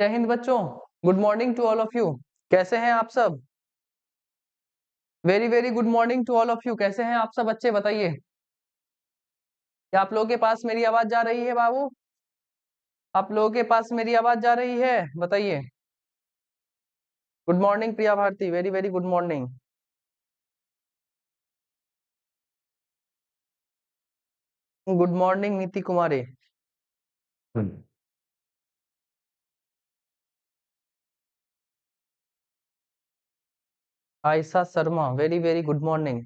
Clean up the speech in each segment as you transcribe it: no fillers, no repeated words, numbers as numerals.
जय हिंद बच्चों। Good morning to all of you. कैसे हैं आप सब? Very very good morning to all of you. कैसे हैं आप सब बच्चे, बताइए। क्या आप लोगों के पास मेरी आवाज जा रही है बाबू? आप लोगों के पास मेरी आवाज जा रही है, बताइए। Good morning Priya Bharti, very very good morning. Good morning Niti Kumari. Ayesha Sharma, very very good morning.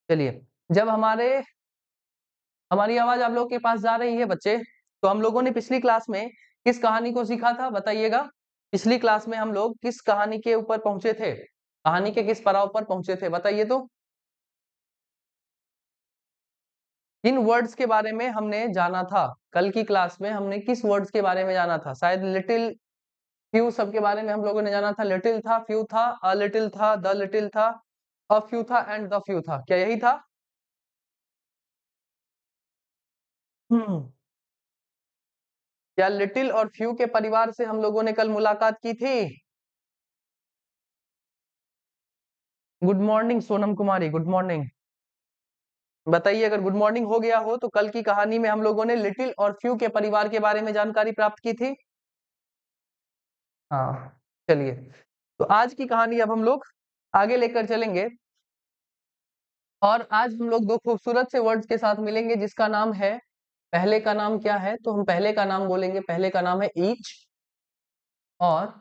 चलिए, जब हमारी आवाज आप लोगों के पास जा रही है बच्चे, तो हम लोगों ने पिछली क्लास में किस कहानी को सीखा था, बताइएगा। पिछली क्लास में हम लोग किस कहानी के ऊपर पहुंचे थे? कहानी के किस पड़ाव पर पहुंचे थे, बताइए तो। किन वर्ड्स के बारे में हमने जाना था? कल की क्लास में हमने किस वर्ड्स के बारे में जाना था? शायद लिटिल, फ्यू सब के बारे में हम लोगों ने जाना था। लिटिल था, फ्यू था, अ लिटिल था, द लिटिल था, अ फ्यू था एंड द फ्यू था। क्या यही था? हम्म। क्या लिटिल और फ्यू के परिवार से हम लोगों ने कल मुलाकात की थी? गुड मॉर्निंग सोनम कुमारी, गुड मॉर्निंग। बताइए, अगर गुड मॉर्निंग हो गया हो तो कल की कहानी में हम लोगों ने लिटिल और फ्यू के परिवार के बारे में जानकारी प्राप्त की थी। हाँ, चलिए। तो आज की कहानी अब हम लोग आगे लेकर चलेंगे, और आज हम लोग दो खूबसूरत से वर्ड्स के साथ मिलेंगे जिसका नाम है, पहले का नाम क्या है तो हम पहले का नाम बोलेंगे। पहले का नाम है ईच, और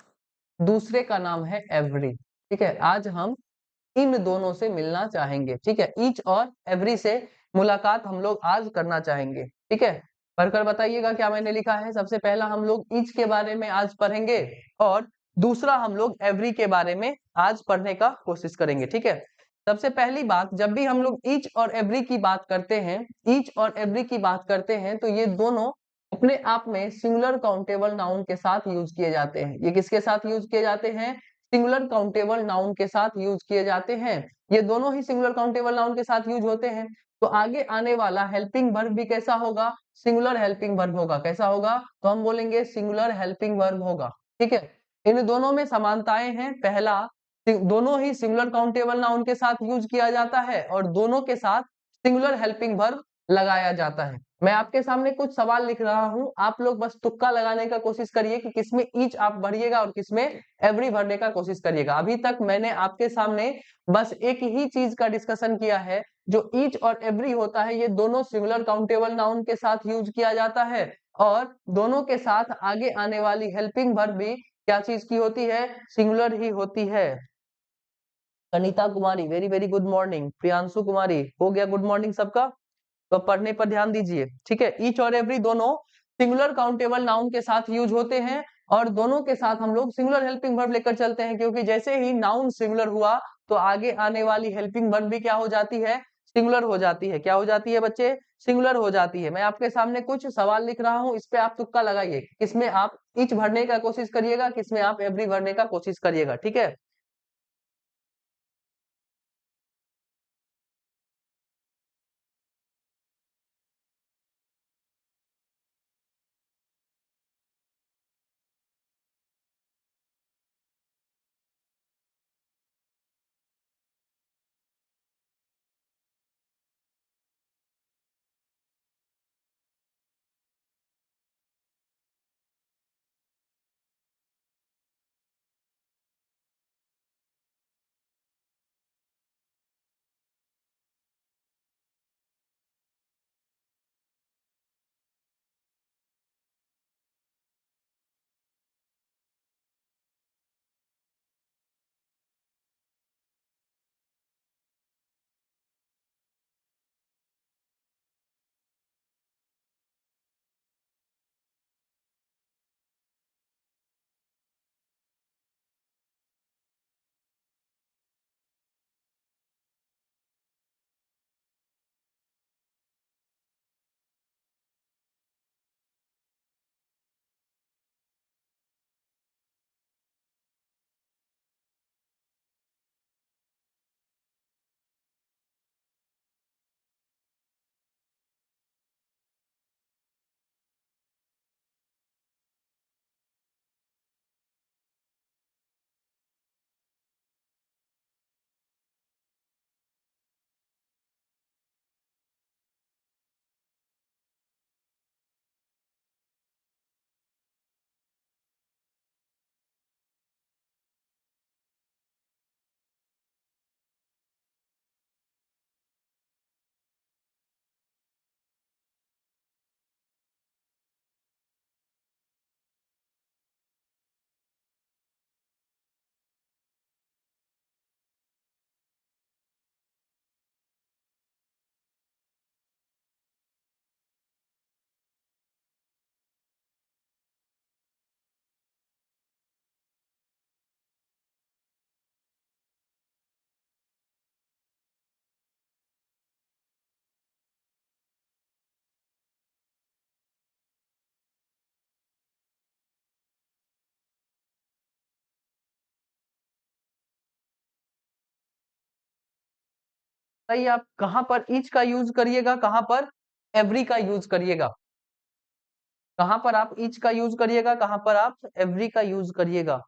दूसरे का नाम है एवरी। ठीक है, आज हम इन दोनों से मिलना चाहेंगे। ठीक है, ईच और एवरी से मुलाकात हम लोग आज करना चाहेंगे। ठीक है, पढ़कर बताइएगा क्या मैंने लिखा है। सबसे पहला हम लोग ईच के बारे में आज पढ़ेंगे, और दूसरा हम लोग एवरी के बारे में आज पढ़ने का कोशिश करेंगे। ठीक है, सबसे पहली बात, जब भी हम लोग ईच और एवरी की बात करते हैं, ईच और एवरी की बात करते हैं, तो ये दोनों अपने आप में सिंगुलर काउंटेबल नाउन के साथ यूज किए जाते हैं। ये किसके साथ यूज किए जाते हैं? सिंगुलर काउंटेबल नाउन के साथ यूज किए जाते हैं। ये दोनों ही सिंगुलर काउंटेबल नाउन के साथ यूज होते हैं। तो आगे आने वाला हेल्पिंग वर्ब भी कैसा होगा? सिंगुलर हेल्पिंग वर्ब होगा। कैसा होगा? तो हम बोलेंगे सिंगुलर हेल्पिंग वर्ब होगा। ठीक है, इन दोनों में समानताएं हैं। पहला, दोनों ही सिंगुलर काउंटेबल नाउन के साथ यूज किया जाता है, और दोनों के साथ सिंगुलर हेल्पिंग वर्ब लगाया जाता है। मैं आपके सामने कुछ सवाल लिख रहा हूं, आप लोग बस तुक्का लगाने का कोशिश करिए कि किसमें ईच आप भरिएगा और किसमें एवरी भरने का कोशिश करिएगा। अभी तक मैंने आपके सामने बस एक ही चीज का डिस्कशन किया है, जो ईच और एवरी होता है, ये दोनों सिंगुलर काउंटेबल नाउन के साथ यूज किया जाता है, और दोनों के साथ आगे आने वाली हेल्पिंग वर्ब भी क्या चीज की होती है? सिंगुलर ही होती है। Anita Kumari, very very good morning. Priyanshu Kumari, हो गया गुड मॉर्निंग सबका? तो पढ़ने पर ध्यान दीजिए। ठीक है, ईच और एवरी दोनों सिंगुलर काउंटेबल नाउन के साथ यूज होते हैं, और दोनों के साथ हम लोग सिंगुलर हेल्पिंग वर्ब लेकर चलते हैं, क्योंकि जैसे ही नाउन सिंगुलर हुआ तो आगे आने वाली हेल्पिंग वर्ब भी क्या हो जाती है? सिंगुलर हो जाती है। क्या हो जाती है बच्चे? सिंगुलर हो जाती है। मैं आपके सामने कुछ सवाल लिख रहा हूं, इस पे आप तुक्का लगाइए, किसमें आप ईच भरने का कोशिश करिएगा, किसमें आप एवरी भरने का कोशिश करिएगा। ठीक है। बताइए आप कहाँ पर ईच का यूज करिएगा, कहाँ पर एवरी का यूज करिएगा? कहाँ पर आप ईच का यूज करिएगा, कहाँ पर आप एवरी का यूज करिएगा?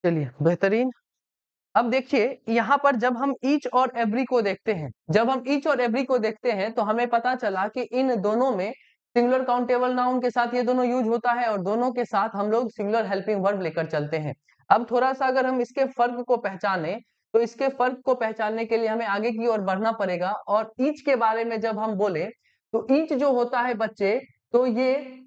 चलिए बेहतरीन। अब देखिए यहाँ पर जब हम ईच और एवरी को देखते हैं, जब हम ईच और एवरी को देखते हैं तो हमें पता चला कि इन दोनों में सिंगुलर काउंटेबल नाउन के साथ ये दोनों यूज होता है और दोनों के साथ हम लोग सिंगुलर हेल्पिंग वर्ब लेकर चलते हैं। अब थोड़ा सा अगर हम इसके फर्क को पहचाने तो इसके फर्क को पहचानने के लिए हमें आगे की ओर बढ़ना पड़ेगा और ईच के बारे में जब हम बोले तो ईच जो होता है बच्चे, तो ये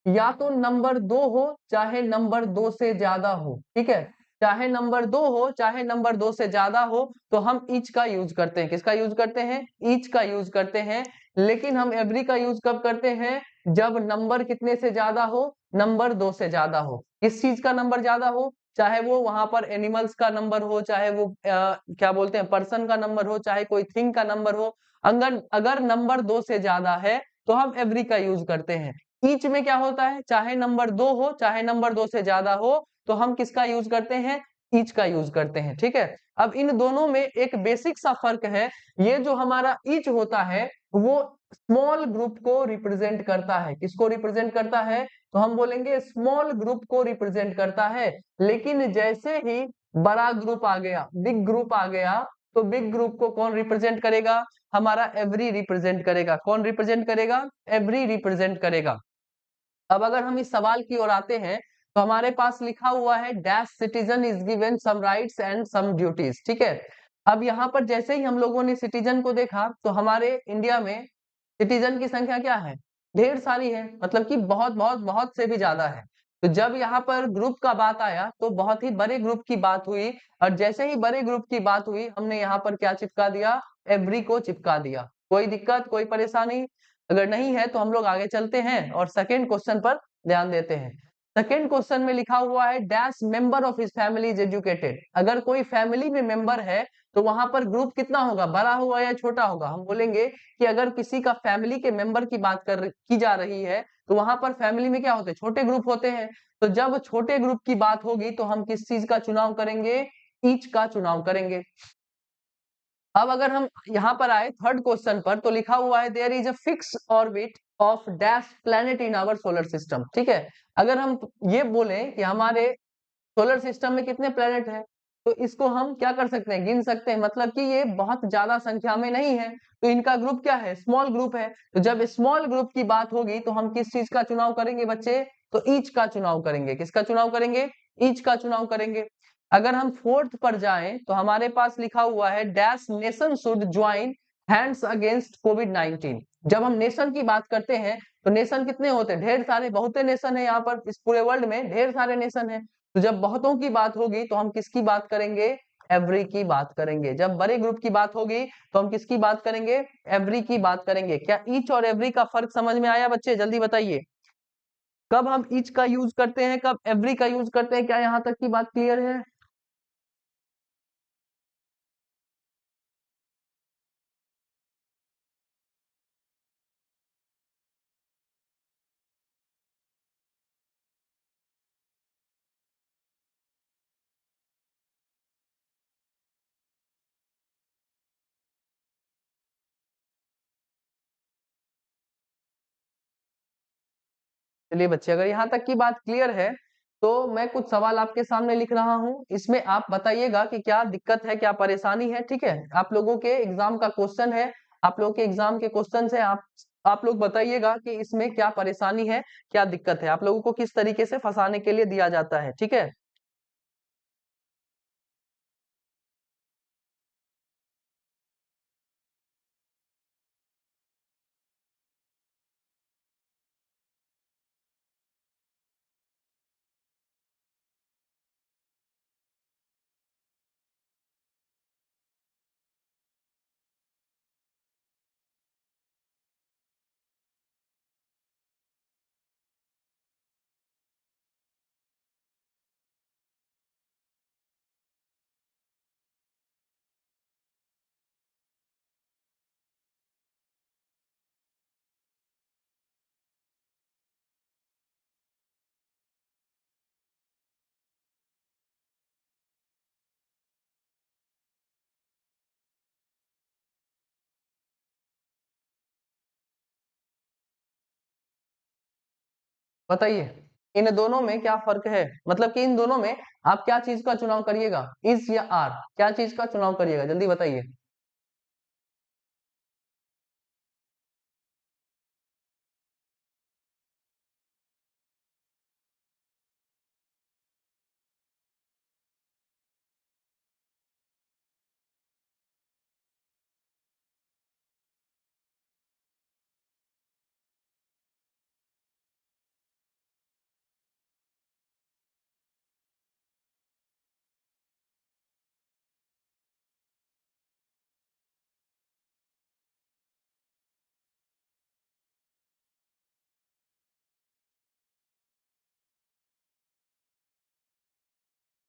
या तो नंबर 2 हो चाहे नंबर 2 से ज्यादा हो, ठीक है। चाहे नंबर 2 हो चाहे नंबर 2 से ज्यादा हो तो हम ईच का यूज करते हैं। किसका यूज करते हैं? ईच का यूज करते हैं। लेकिन हम एवरी का यूज कब करते हैं? जब नंबर कितने से ज्यादा हो? नंबर 2 से ज्यादा हो। किस चीज का नंबर ज्यादा हो? चाहे वो वहां पर एनिमल्स का नंबर हो, चाहे वो क्या बोलते हैं पर्सन का नंबर हो, चाहे कोई थिंग का नंबर हो। अगर अगर नंबर 2 से ज्यादा है तो हम एवरी का यूज करते हैं। ईच में क्या होता है? चाहे नंबर 2 हो चाहे नंबर 2 से ज्यादा हो तो हम किसका यूज करते हैं? ईच का यूज करते हैं, ठीक है। अब इन दोनों में एक बेसिक सा फर्क है। ये जो हमारा ईच होता है वो स्मॉल ग्रुप को रिप्रेजेंट करता है। किसको रिप्रेजेंट करता है? तो हम बोलेंगे स्मॉल ग्रुप को रिप्रेजेंट करता है। लेकिन जैसे ही बड़ा ग्रुप आ गया, बिग ग्रुप आ गया, तो बिग ग्रुप को कौन रिप्रेजेंट करेगा? हमारा एवरी रिप्रेजेंट करेगा। कौन रिप्रेजेंट करेगा? एवरी रिप्रेजेंट करेगा। अब अगर हम इस सवाल की ओर आते हैं तो हमारे पास लिखा हुआ है dash citizen is given some rights and some duties, ठीक है। अब यहाँ पर जैसे ही हम लोगों ने सिटीजन को देखा तो हमारे इंडिया में सिटीजन की संख्या क्या है? ढेर सारी है, मतलब कि बहुत बहुत बहुत से भी ज्यादा है। तो जब यहाँ पर ग्रुप का बात आया तो बहुत ही बड़े ग्रुप की बात हुई और जैसे ही बड़े ग्रुप की बात हुई हमने यहाँ पर क्या चिपका दिया? एवरी को चिपका दिया। कोई दिक्कत, कोई परेशानी? अगर नहीं है तो हम लोग आगे चलते हैं और सेकेंड क्वेश्चन पर ध्यान देते हैं। सेकेंड क्वेश्चन में लिखा हुआ है dash member of his family is educated. अगर कोई फैमिली में मेंबर है तो वहां पर ग्रुप कितना होगा? बड़ा होगा या छोटा होगा? हम बोलेंगे कि अगर किसी का फैमिली के मेंबर की बात की जा रही है तो वहां पर फैमिली में क्या होते हैं? छोटे ग्रुप होते हैं। तो जब छोटे ग्रुप की बात होगी तो हम किस चीज का चुनाव करेंगे? ईच का चुनाव करेंगे। अब अगर हम यहाँ पर आए थर्ड क्वेश्चन पर तो लिखा हुआ है there is a fix orbit of dash planet in our solar system, ठीक है। अगर हम ये बोले कि हमारे सोलर सिस्टम में कितने प्लेनेट हैं तो इसको हम क्या कर सकते हैं? गिन सकते हैं। मतलब कि ये बहुत ज्यादा संख्या में नहीं है तो इनका ग्रुप क्या है? स्मॉल ग्रुप है। तो जब स्मॉल ग्रुप की बात होगी तो हम किस चीज का चुनाव करेंगे बच्चे? तो ईच का चुनाव करेंगे। किसका चुनाव करेंगे? ईच का चुनाव करेंगे। अगर हम फोर्थ पर जाएं तो हमारे पास लिखा हुआ है dash nation should join hands against कोविड-19। जब हम नेशन की बात करते हैं तो नेशन कितने होते हैं? ढेर सारे, बहुते नेशन है। यहाँ पर इस पूरे वर्ल्ड में ढेर सारे नेशन है। तो जब बहुतों की बात होगी तो हम किसकी बात करेंगे? एवरी की बात करेंगे। जब बड़े ग्रुप की बात होगी तो हम किसकी बात करेंगे? एवरी की बात करेंगे। क्या ईच और एवरी का फर्क समझ में आया बच्चे? जल्दी बताइए कब हम ईच का यूज करते हैं, कब एवरी का यूज करते हैं। क्या यहाँ तक की बात क्लियर है? चलिए बच्चे अगर यहाँ तक की बात क्लियर है तो मैं कुछ सवाल आपके सामने लिख रहा हूँ। इसमें आप बताइएगा कि क्या दिक्कत है, क्या परेशानी है, ठीक है। आप लोगों के एग्जाम का क्वेश्चन है, आप लोगों के एग्जाम के क्वेश्चन है। आप आप लोग बताइएगा कि इसमें क्या परेशानी है, क्या दिक्कत है, आप लोगों को किस तरीके से फंसाने के लिए दिया जाता है, ठीक है। बताइए इन दोनों में क्या फर्क है, मतलब कि इन दोनों में आप क्या चीज का चुनाव करिएगा, इज या आर, क्या चीज का चुनाव करिएगा, जल्दी बताइए।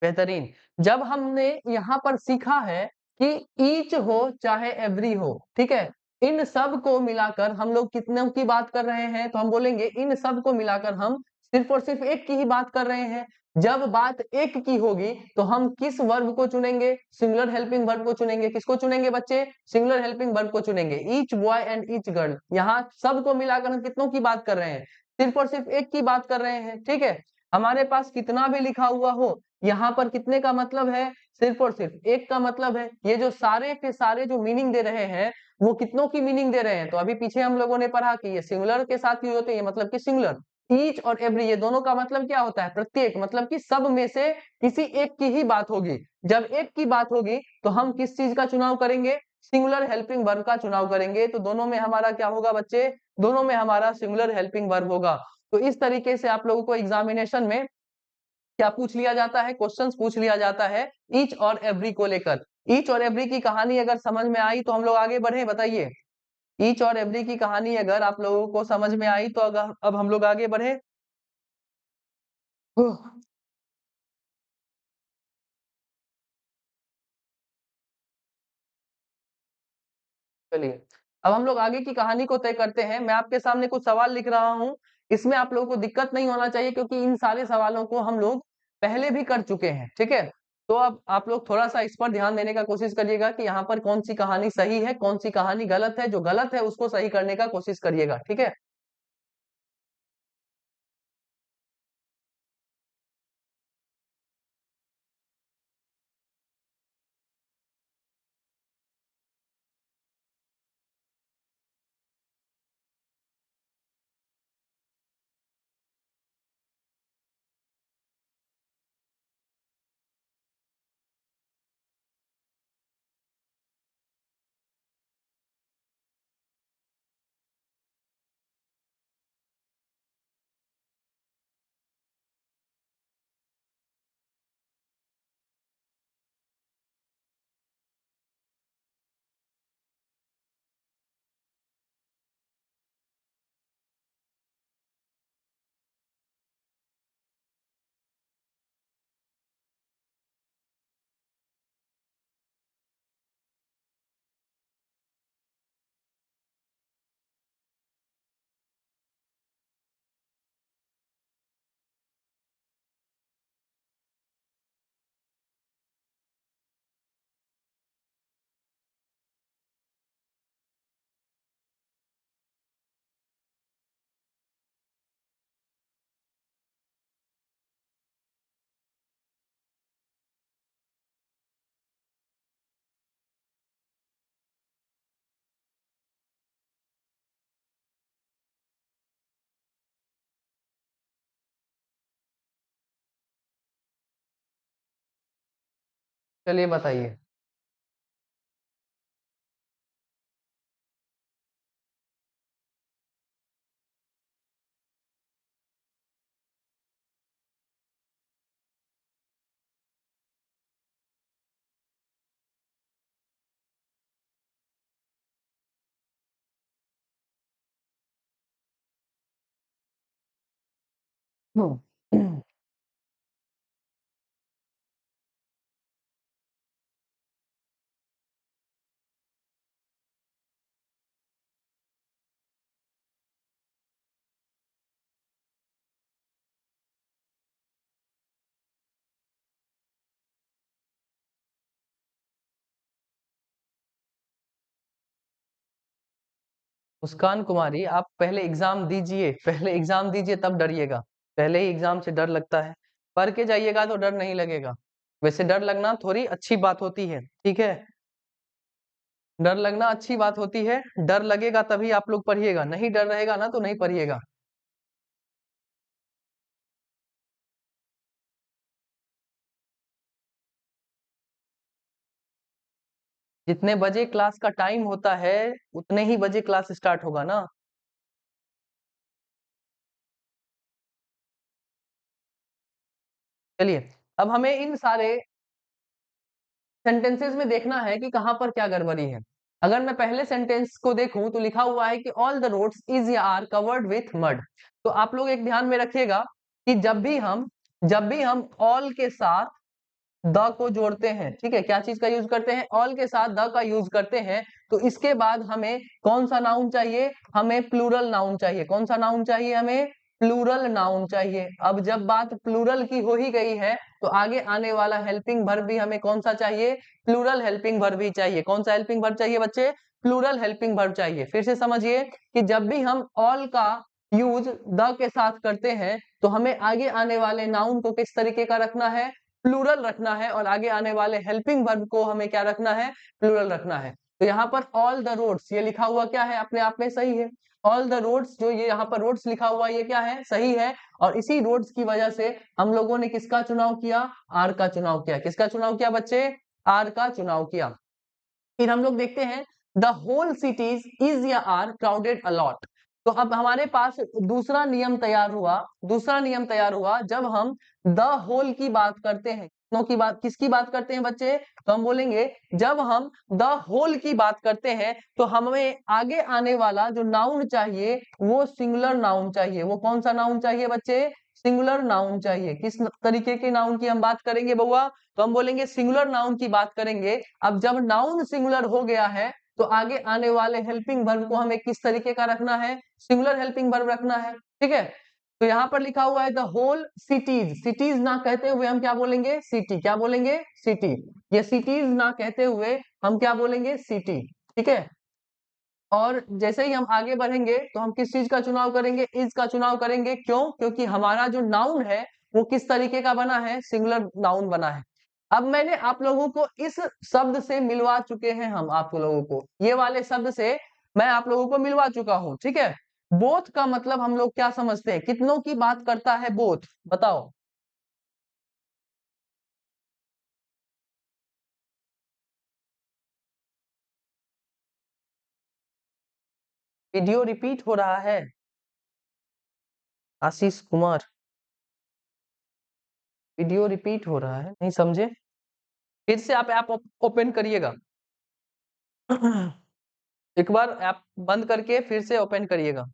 बेहतरीन। जब हमने यहाँ पर सीखा है कि ईच हो चाहे एवरी हो, ठीक है, इन सब को मिलाकर हम लोग कितनों की बात कर रहे हैं, तो हम बोलेंगे इन सब को मिलाकर हम सिर्फ और सिर्फ एक की ही बात कर रहे हैं। जब बात एक की होगी तो हम किस वर्ब को चुनेंगे, सिंगुलर हेल्पिंग वर्ब को चुनेंगे। किसको चुनेंगे बच्चे, सिंगुलर हेल्पिंग वर्ब को चुनेंगे। Each boy and each girl, यहाँ सबको मिलाकर हम कितनों की बात कर रहे हैं, सिर्फ और सिर्फ एक की बात कर रहे हैं, ठीक है। हमारे पास कितना भी लिखा हुआ हो, यहाँ पर कितने का मतलब है, सिर्फ और सिर्फ एक का मतलब है। ये जो सारे के सारे जो मीनिंग दे रहे हैं वो कितनों की मीनिंग दे रहे हैं, तो अभी पीछे हम लोगों ने पढ़ा कि ये सिंगुलर के साथ यूज होते हैं, मतलब कि सिंगुलर। ईच और एवरी ये दोनों का मतलब क्या होता है, प्रत्येक, मतलब कि सब में से किसी एक की ही बात होगी। जब एक की बात होगी तो हम किस चीज का चुनाव करेंगे, सिंगुलर हेल्पिंग वर्ब का चुनाव करेंगे। तो दोनों में हमारा क्या होगा बच्चे, दोनों में हमारा सिंगुलर हेल्पिंग वर्ब होगा। तो इस तरीके से आप लोगों को एग्जामिनेशन में क्या पूछ लिया जाता है, क्वेश्चंस पूछ लिया जाता है ईच और एवरी को लेकर। ईच और एवरी की कहानी अगर समझ में आई तो हम लोग आगे बढ़े, बताइए। ईच और एवरी की कहानी अगर आप लोगों को समझ में आई तो अगर अब हम लोग आगे बढ़े। चलिए अब हम लोग आगे की कहानी को तय करते हैं। मैं आपके सामने कुछ सवाल लिख रहा हूं, इसमें आप लोगों को दिक्कत नहीं होना चाहिए क्योंकि इन सारे सवालों को हम लोग पहले भी कर चुके हैं, ठीक है। तो अब आप लोग थोड़ा सा इस पर ध्यान देने का कोशिश करिएगा कि यहाँ पर कौन सी कहानी सही है, कौन सी कहानी गलत है। जो गलत है उसको सही करने का कोशिश करिएगा, ठीक है। चलिए बताइए। हम्म। मुस्कान कुमारी, आप पहले एग्जाम दीजिए, पहले एग्जाम दीजिए तब डरिएगा। पहले ही एग्जाम से डर लगता है, पढ़ के जाइएगा तो डर नहीं लगेगा। वैसे डर लगना थोड़ी अच्छी बात होती है, ठीक है। डर लगना अच्छी बात होती है, डर लगेगा तभी आप लोग पढ़िएगा, नहीं डर रहेगा ना तो नहीं पढ़िएगा। जितने बजे क्लास का टाइम होता है उतने ही बजे क्लास स्टार्ट होगा ना। चलिए, अब हमें इन सारे सेंटेंसेस में देखना है कि कहां पर क्या गड़बड़ी है। अगर मैं पहले सेंटेंस को देखूं तो लिखा हुआ है कि ऑल द रोड्स इज या आर कवर्ड विथ मड। तो आप लोग एक ध्यान में रखिएगा कि जब भी हम ऑल के साथ द को जोड़ते हैं, ठीक है, क्या चीज का यूज करते हैं, ऑल के साथ द का यूज करते हैं, तो इसके बाद हमें कौन सा नाउन चाहिए, हमें प्लूरल नाउन चाहिए। कौन सा नाउन चाहिए, हमें प्लूरल नाउन चाहिए। अब जब बात प्लूरल की हो ही गई है तो आगे आने वाला हेल्पिंग वर्ब भी हमें कौन सा चाहिए, प्लूरल हेल्पिंग वर्ब ही चाहिए। कौन सा हेल्पिंग वर्ब चाहिए बच्चे, प्लूरल हेल्पिंग वर्ब चाहिए। फिर से समझिए कि जब भी हम ऑल का यूज द के साथ करते हैं तो हमें आगे आने वाले नाउन को किस तरीके का रखना है, प्लूरल रखना है, और आगे आने वाले हेल्पिंग वर्ब को हमें क्या रखना है, प्लूरल रखना है। तो यहाँ पर ऑल द रोड्स ये लिखा हुआ क्या है, अपने आप में सही है। ऑल द रोड्स, जो ये यहाँ पर रोड्स लिखा हुआ ये क्या है, सही है। और इसी रोड्स की वजह से हम लोगों ने किसका चुनाव किया, आर का चुनाव किया। किसका चुनाव किया बच्चे, आर का चुनाव किया। फिर हम लोग देखते हैं द होल सिटीज इज या आर क्राउडेड अलॉट। तो अब हमारे पास दूसरा नियम तैयार हुआ, दूसरा नियम तैयार हुआ जब हम द होल की बात करते हैं। कितनों की बात, किसकी बात करते हैं बच्चे, तो हम बोलेंगे जब हम द होल की बात करते हैं तो हमें आगे आने वाला जो नाउन चाहिए वो सिंगुलर नाउन चाहिए। वो कौन सा नाउन चाहिए बच्चे, सिंगुलर नाउन चाहिए। किस तरीके के नाउन की हम बात करेंगे बउआ, तो हम बोलेंगे सिंगुलर नाउन की बात करेंगे। अब जब नाउन सिंगुलर हो गया है तो आगे आने वाले हेल्पिंग वर्ब को हमें किस तरीके का रखना है, सिंगुलर हेल्पिंग वर्ब रखना है, ठीक है। तो यहाँ पर लिखा हुआ है द होल सिटीज, सिटीज ना कहते हुए हम क्या बोलेंगे, सिटी। क्या बोलेंगे, सिटी। ये सिटीज ना कहते हुए हम क्या बोलेंगे, सिटी, ठीक है। और जैसे ही हम आगे बढ़ेंगे तो हम किस चीज का चुनाव करेंगे, इज का चुनाव करेंगे। क्यों, क्योंकि हमारा जो नाउन है वो किस तरीके का बना है, सिंगुलर नाउन बना है। अब मैंने आप लोगों को इस शब्द से मिलवा चुके हैं, हम आप लोगों को ये वाले शब्द से मैं आप लोगों को मिलवा चुका हूं, ठीक है। बोथ का मतलब हम लोग क्या समझते हैं, कितनों की बात करता है बोथ, बताओ। वीडियो रिपीट हो रहा है, आशीष कुमार, वीडियो रिपीट हो रहा है, नहीं समझे। फिर से आप ऐप ओपन करिएगा। एक बार ऐप बंद करके फिर से ओपन करिएगा।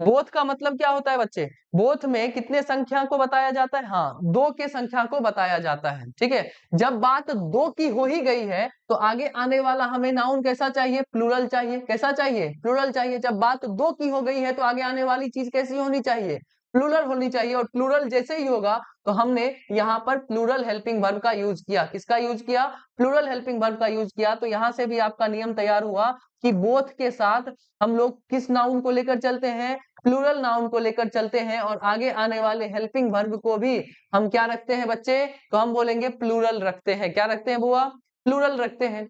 बोथ का मतलब क्या होता है बच्चे, बोथ में कितने संख्या को बताया जाता है, हाँ, दो के संख्या को बताया जाता है, ठीक है। जब बात दो की हो ही गई है तो आगे आने वाला हमें नाउन कैसा चाहिए, प्लूरल चाहिए। कैसा चाहिए, प्लूरल चाहिए। जब बात दो की हो गई है तो आगे आने वाली चीज कैसी होनी चाहिए, प्लूरल होनी चाहिए। और प्लूरल जैसे ही होगा तो हमने यहाँ पर प्लूरल हेल्पिंग वर्ब का यूज किया। किसका यूज किया, प्लूरल हेल्पिंग वर्ब का यूज किया। तो यहाँ से भी आपका नियम तैयार हुआ कि बोथ के साथ हम लोग किस नाउन को लेकर चलते हैं, प्लूरल नाउन को लेकर चलते हैं। और आगे आने वाले हेल्पिंग वर्ब को भी हम क्या रखते हैं बच्चे, तो हम बोलेंगे प्लूरल रखते हैं। क्या रखते हैं बुआ, प्लूरल रखते हैं।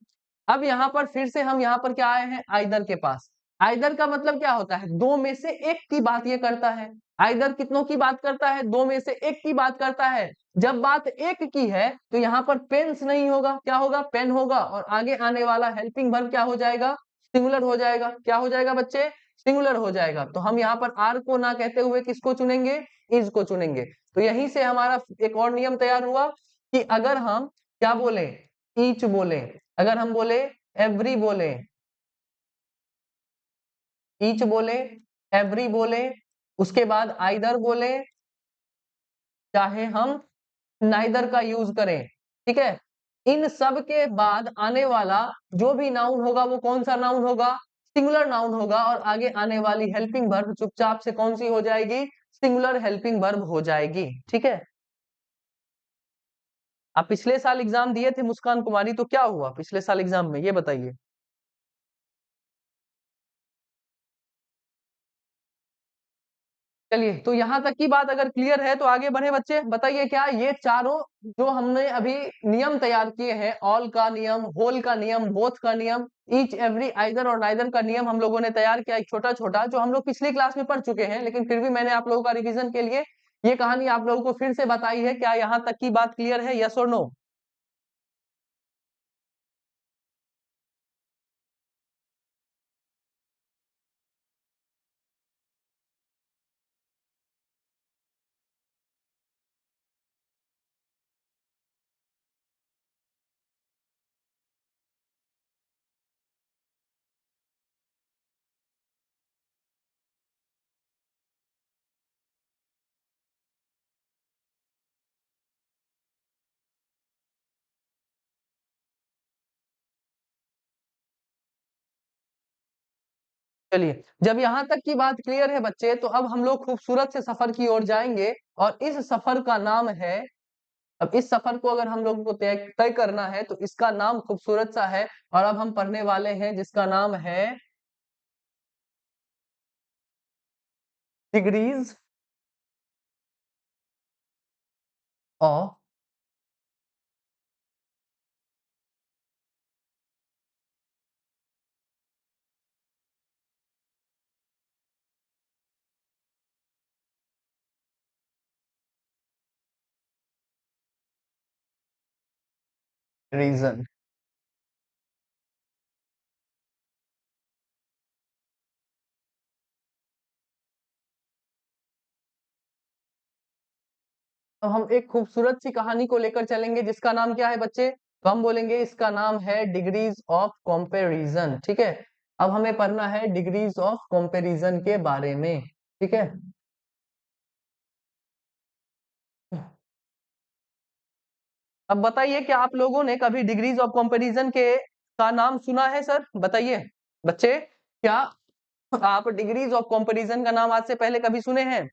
अब यहाँ पर फिर से हम यहाँ पर क्या आए हैं, आइदर के पास। आइदर का मतलब क्या होता है, दो में से एक की बात ये करता है। आइदर कितनों की बात करता है, दो में से एक की बात करता है। जब बात एक की है तो यहाँ पर पेन्स नहीं होगा, क्या होगा, पेन होगा, और आगे आने वाला हेल्पिंग वर्ब क्या हो जाएगा, सिंगुलर हो जाएगा। क्या हो जाएगा बच्चे, सिंगुलर हो जाएगा। तो हम यहाँ पर आर को ना कहते हुए किसको चुनेंगे, इज को चुनेंगे। तो यहीं से हमारा एक और नियम तैयार हुआ कि अगर हम क्या बोले, ईच बोले, अगर हम बोले एवरी बोले, ईच बोले, एवरी बोले, उसके बाद आइदर बोले, चाहे हम नाइदर का यूज करें, ठीक है, इन सब के बाद आने वाला जो भी नाउन होगा वो कौन सा नाउन होगा, सिंगुलर नाउन होगा, और आगे आने वाली हेल्पिंग वर्ब चुपचाप से कौन सी हो जाएगी, सिंगुलर हेल्पिंग वर्ब हो जाएगी। ठीक है, आप पिछले साल एग्जाम दिए थे मुस्कान कुमारी, तो क्या हुआ पिछले साल एग्जाम में, ये बताइए। चलिए, तो यहां तक की बात अगर क्लियर है तो आगे बढ़े बच्चे। बताइए क्या ये चारों जो हमने अभी नियम तैयार किए हैं, ऑल का नियम, होल का नियम, बोथ का नियम, ईच एवरी आइदर और नाइदर का नियम हम लोगों ने तैयार किया, एक छोटा छोटा जो हम लोग पिछली क्लास में पढ़ चुके हैं, लेकिन फिर भी मैंने आप लोगों का रिवीजन के लिए ये कहानी आप लोगों को फिर से बताई है। क्या यहाँ तक की बात क्लियर है, यस और नो? चलिए, जब यहाँ तक की बात क्लियर है बच्चे, तो अब हम लोग खूबसूरत से सफर की ओर जाएंगे, और इस सफर का नाम है, अब इस सफर को अगर हम लोगों को तय तय करना है तो इसका नाम खूबसूरत सा है, और अब हम पढ़ने वाले हैं जिसका नाम है डिग्रीज ऑफ रीजन। तो हम एक खूबसूरत सी कहानी को लेकर चलेंगे जिसका नाम क्या है बच्चे, तो हम बोलेंगे इसका नाम है डिग्रीज ऑफ कंपैरिजन। ठीक है, अब हमें पढ़ना है डिग्रीज ऑफ कंपैरिजन के बारे में। ठीक है, अब बताइए क्या आप लोगों ने कभी डिग्रीज ऑफ कंपैरिजन के का नाम सुना है सर, बताइए बच्चे, क्या आप डिग्रीज ऑफ कंपैरिजन का नाम आज से पहले कभी सुने हैं?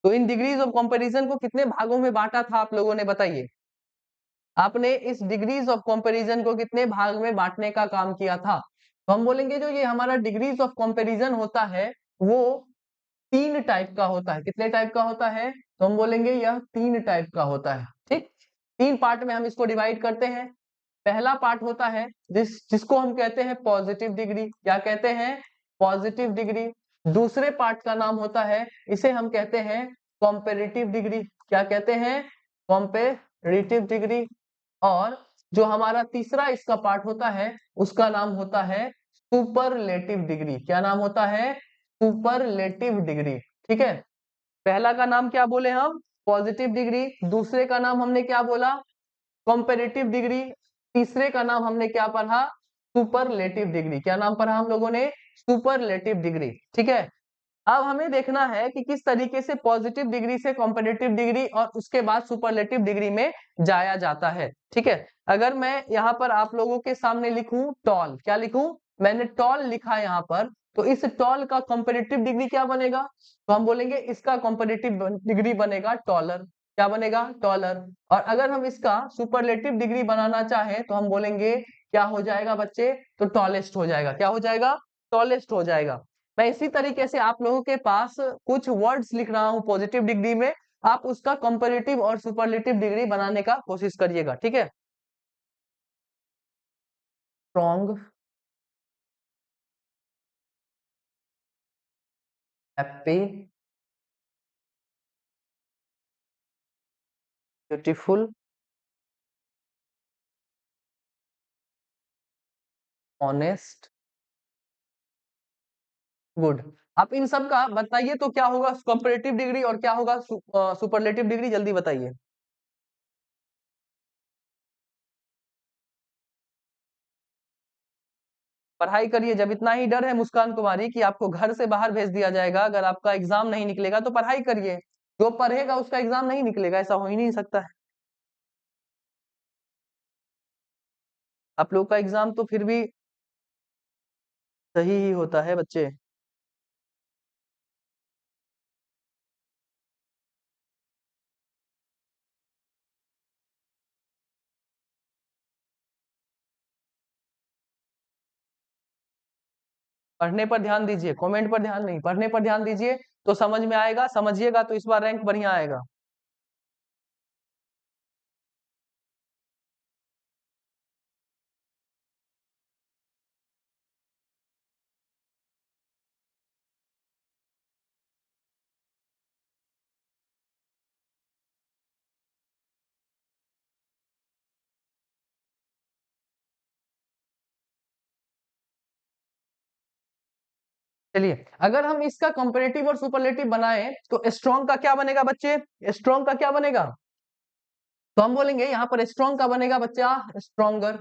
तो इन डिग्रीज ऑफ कंपैरिजन को कितने भागों में बांटा था आप लोगों ने, बताइए। आपने इस डिग्रीज ऑफ कंपैरिजन को कितने भाग में बांटने का काम किया था? तो हम बोलेंगे जो ये हमारा डिग्रीज ऑफ कंपैरिजन होता है वो 3 टाइप का होता है। कितने टाइप का होता है? तो हम बोलेंगे यह 3 टाइप का होता है। ठीक, 3 पार्ट में हम इसको डिवाइड करते हैं। पहला पार्ट होता है जिसको हम कहते हैं पॉजिटिव डिग्री। क्या कहते हैं? Positive degree. दूसरे पार्ट का नाम होता है, इसे हम कहते हैं कॉम्पेरेटिव डिग्री। क्या कहते हैं? Comparative degree. और जो हमारा तीसरा इसका पार्ट होता है उसका नाम होता है सुपरलेटिव डिग्री। क्या नाम होता है? Superlative degree. ठीक है, पहला का नाम क्या बोले हम? Positive degree. दूसरे का नाम हमने क्या बोला? Comparative degree. तीसरे का नाम हमने क्या पढ़ा? Superlative degree. क्या नाम पढ़ा हम लोगों ने? Superlative degree. ठीक है, अब हमें देखना है कि किस तरीके से पॉजिटिव डिग्री से कंपैरेटिव डिग्री और उसके बाद सुपरलेटिव डिग्री में जाया जाता है। ठीक है, अगर मैं यहाँ पर आप लोगों के सामने लिखूं टॉल, क्या लिखूं? मैंने टॉल लिखा यहाँ पर, तो इस टॉल का कंपैरेटिव डिग्री क्या बनेगा? तो हम बोलेंगे इसका कंपैरेटिव डिग्री बनेगा टॉलर। क्या बनेगा? टॉलर। और अगर हम इसका सुपरलेटिव डिग्री बनाना चाहें तो हम बोलेंगे क्या हो जाएगा बच्चे? तो टॉलेस्ट हो जाएगा। क्या हो जाएगा? टॉलेस्ट हो जाएगा। मैं इसी तरीके से आप लोगों के पास कुछ वर्ड्स लिख रहा हूं पॉजिटिव डिग्री में, आप उसका कंपैरेटिव और सुपरलेटिव डिग्री बनाने का कोशिश करिएगा। ठीक है, strong, happy, beautiful, honest, good. आप इन सब का बताइए तो क्या होगा कंपैरेटिव डिग्री और क्या होगा सुपरलेटिव डिग्री, जल्दी बताइए। पढ़ाई करिए, जब इतना ही डर है मुस्कान कुमारी कि आपको घर से बाहर भेज दिया जाएगा अगर आपका एग्जाम नहीं निकलेगा, तो पढ़ाई करिए। जो पढ़ेगा उसका एग्जाम नहीं निकलेगा, ऐसा हो ही नहीं सकता है। आप लोग का एग्जाम तो फिर भी सही ही होता है बच्चे। पढ़ने पर ध्यान दीजिए, कमेंट पर ध्यान नहीं, पढ़ने पर ध्यान दीजिए तो समझ में आएगा, समझिएगा तो इस बार रैंक बढ़िया आएगा। चलिए, अगर हम इसका कंपैरेटिव और सुपरलेटिव बनाएं तो स्ट्रॉन्ग का क्या बनेगा बच्चे? स्ट्रॉन्ग का क्या बनेगा? तो हम बोलेंगे यहाँ पर स्ट्रॉन्ग का बनेगा बच्चा स्ट्रॉन्गर।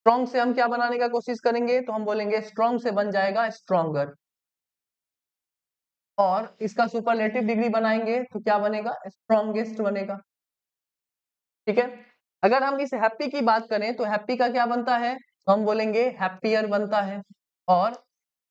स्ट्रॉन्ग से हम क्या बनाने का कोशिश करेंगे? तो हम बोलेंगे स्ट्रॉन्ग से बन जाएगा स्ट्रॉन्गर। और इसका सुपरलेटिव डिग्री बनाएंगे तो क्या बनेगा? स्ट्रॉन्गेस्ट बनेगा। ठीक है। अगर हम इस हैप्पी की बात करें तो हैप्पी का क्या बनता है? तो हम बोलेंगे हैप्पियर बनता है। और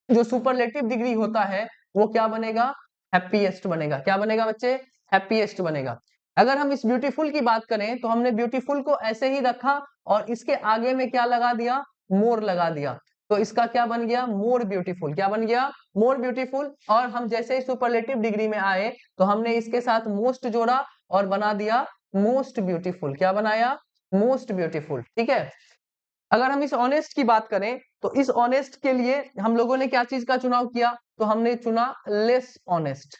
जो सुपरलेटिव डिग्री होता है वो क्या बनेगा? हैप्पीएस्ट बनेगा। क्या बनेगा बच्चे? हैप्पीएस्ट बनेगा। अगर हम इस ब्यूटीफुल की बात करें तो हमने ब्यूटीफुल को ऐसे ही रखा और इसके आगे में क्या लगा दिया? मोर लगा दिया। तो इसका क्या बन गया? More beautiful. क्या बन गया? More beautiful. और हम जैसे ही सुपरलेटिव डिग्री में आए तो हमने इसके साथ मोस्ट जोड़ा और बना दिया मोस्ट ब्यूटीफुल। क्या बनाया? Most beautiful. ठीक है। अगर हम इस ऑनेस्ट की बात करें तो इस ऑनेस्ट के लिए हम लोगों ने क्या चीज का चुनाव किया? तो हमने चुना लेस ऑनेस्ट।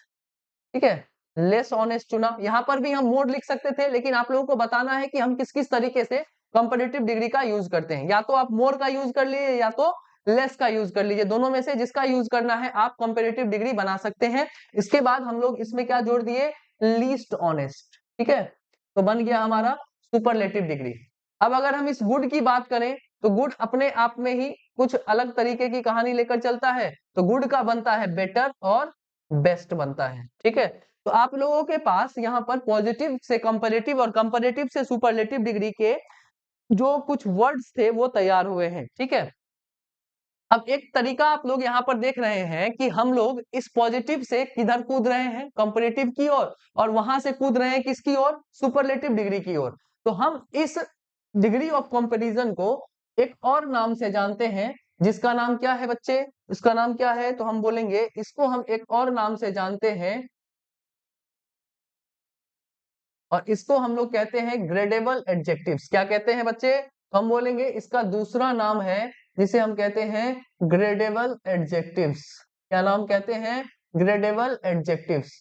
ठीक है, लेस ऑनेस्ट चुना। यहां पर भी हम मोड लिख सकते थे, लेकिन आप लोगों को बताना है कि हम किस किस तरीके से कंपैरेटिव डिग्री का यूज करते हैं। या तो आप मोर का यूज कर लीजिए या तो लेस का यूज कर लीजिए, दोनों में से जिसका यूज करना है आप कंपैरेटिव डिग्री बना सकते हैं। इसके बाद हम लोग इसमें क्या जोड़ दिए? Least honest. ठीक है, तो बन गया हमारा सुपरलेटिव डिग्री। अब अगर हम इस गुड की बात करें तो गुड अपने आप में ही कुछ अलग तरीके की कहानी लेकर चलता है। तो गुड का बनता है बेटर और बेस्ट बनता है। ठीक है, तो आप लोगों के पास यहाँ पर पॉजिटिव से कंपैरेटिव और कंपैरेटिव से सुपरलेटिव डिग्री के जो कुछ वर्ड्स थे वो तैयार हुए हैं। ठीक है, अब एक तरीका आप लोग यहाँ पर देख रहे हैं कि हम लोग इस पॉजिटिव से किधर कूद रहे हैं? कंपैरेटिव की ओर। और वहां से कूद रहे हैं किसकी ओर? सुपरलेटिव डिग्री की ओर। तो हम इस डिग्री ऑफ कंपैरिजन को एक और नाम से जानते हैं, जिसका नाम क्या है बच्चे? इसका नाम क्या है? तो हम बोलेंगे इसको हम एक और नाम से जानते हैं और इसको हम लोग कहते हैं ग्रेडेबल एडजेक्टिव्स। क्या कहते हैं बच्चे? तो हम बोलेंगे इसका दूसरा नाम है जिसे हम कहते हैं ग्रेडेबल एडजेक्टिव्स। क्या नाम कहते हैं? Gradable adjectives.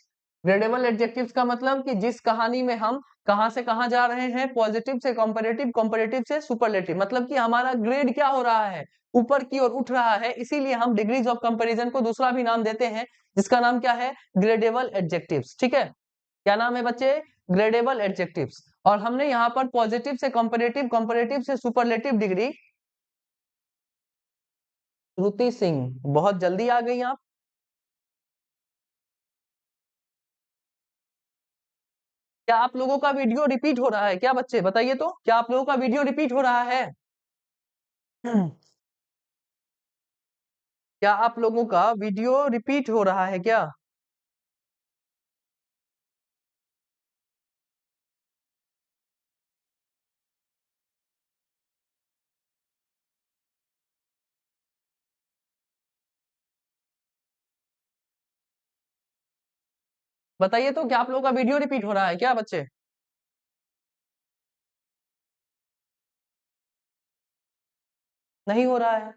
ग्रेडेबल एडजेक्टिव्स का मतलब कि जिस कहानी में हम कहां से कहां जा रहे हैं? पॉजिटिव से कंपैरेटिव, कंपैरेटिव से सुपरलेटिव, मतलब कि हमारा ग्रेड क्या हो रहा है? ऊपर की ओर उठ रहा है। इसीलिए हम डिग्रीज ऑफ कंपैरिजन को दूसरा भी नाम देते हैं, जिसका नाम क्या है? Gradable adjectives. ठीक है, क्या नाम है बच्चे? Gradable adjectives. और हमने यहाँ पर पॉजिटिव से कंपैरेटिव, कंपैरेटिव से सुपरलेटिव डिग्री। श्रुति सिंह, बहुत जल्दी आ गई आप। क्या आप लोगों का वीडियो रिपीट हो रहा है क्या बच्चे? बताइए तो, क्या आप लोगों का वीडियो रिपीट हो रहा है? क्या आप लोगों का वीडियो रिपीट हो रहा है क्या? बताइए तो, क्या आप लोगों का वीडियो रिपीट हो रहा है क्या बच्चे? नहीं हो रहा है।